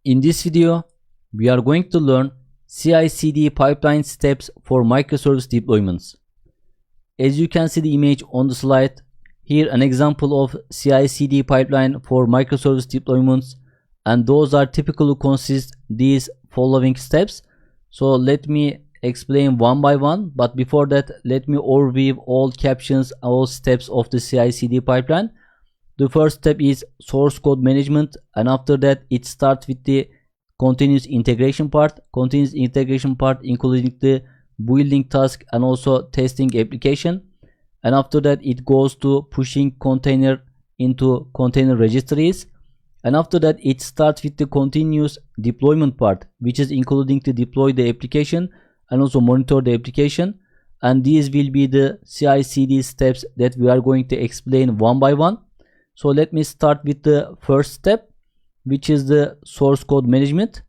In this video, we are going to learn CICD pipeline steps for microservice deployments. As you can see the image on the slide, here an example of CICD pipeline for microservice deployments, and those are typically consist these following steps. So let me explain one by one, but before that let me overview all captions, all steps of the CICD pipeline. The first step is source code management, and after that it starts with the continuous integration part. Continuous integration part including the building task and also testing application, and after that it goes to pushing container into container registries, and after that it starts with the continuous deployment part, which is including to deploy the application and also monitor the application. And these will be the CI/CD steps that we are going to explain one by one. So let me start with the first step, which is the source code management.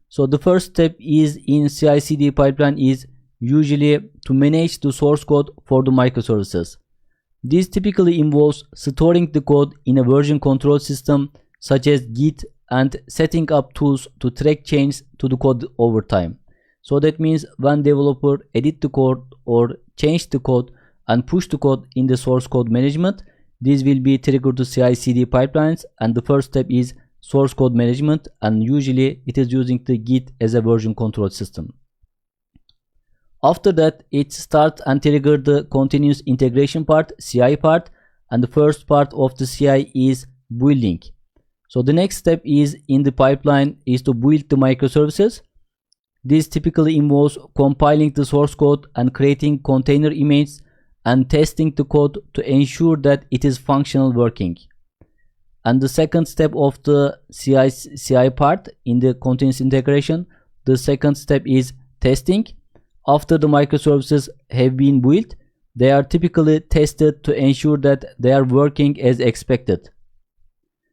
So the first step is in CI/CD pipeline is usually to manage the source code for the microservices. This typically involves storing the code in a version control system such as Git and setting up tools to track changes to the code over time. So that means when developer edit the code or change the code and push the code in the source code management, this will be triggered to CI/CD pipelines, and the first step is source code management, and usually it is using the Git as a version control system. After that it starts and triggers the continuous integration part, CI part, and the first part of the CI is building. So the next step is in the pipeline is to build the microservices. This typically involves compiling the source code and creating container images and testing the code to ensure that it is functional working. And the second step of the CI part in the continuous integration, the second step is testing. After the microservices have been built, they are typically tested to ensure that they are working as expected.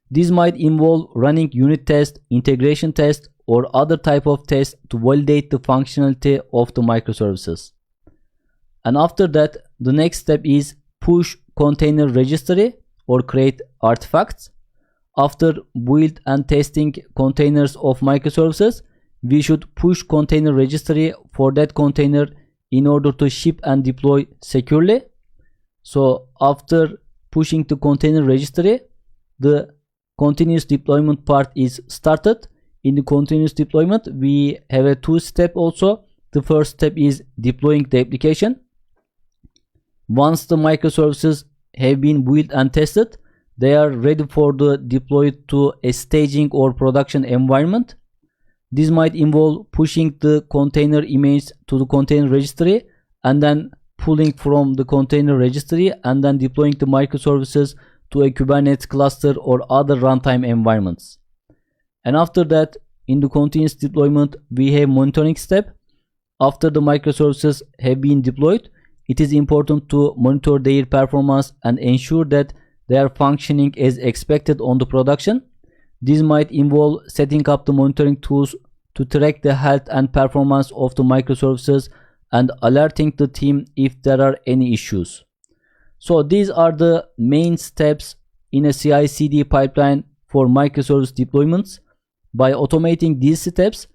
This might involve running unit tests, integration tests, or other type of tests to validate the functionality of the microservices. And after that, the next step is push container registry or create artifacts. After build and testing containers of microservices, we should push container registry for that container in order to ship and deploy securely. So after pushing the container registry, the continuous deployment part is started. In the continuous deployment, we have a two-step also. The first step is deploying the application. Once the microservices have been built and tested, they are ready for the deploy to a staging or production environment. This might involve pushing the container image to the container registry and then pulling from the container registry and then deploying the microservices to a Kubernetes cluster or other runtime environments. And after that, in the continuous deployment, we have monitoring step. After the microservices have been deployed, it is important to monitor their performance and ensure that they are functioning as expected on the production. This might involve setting up the monitoring tools to track the health and performance of the microservices and alerting the team if there are any issues. So these are the main steps in a CI/CD pipeline for microservice deployments. By automating these steps,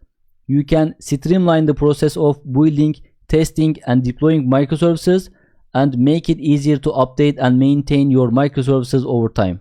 you can streamline the process of building, testing, and deploying microservices and make it easier to update and maintain your microservices over time.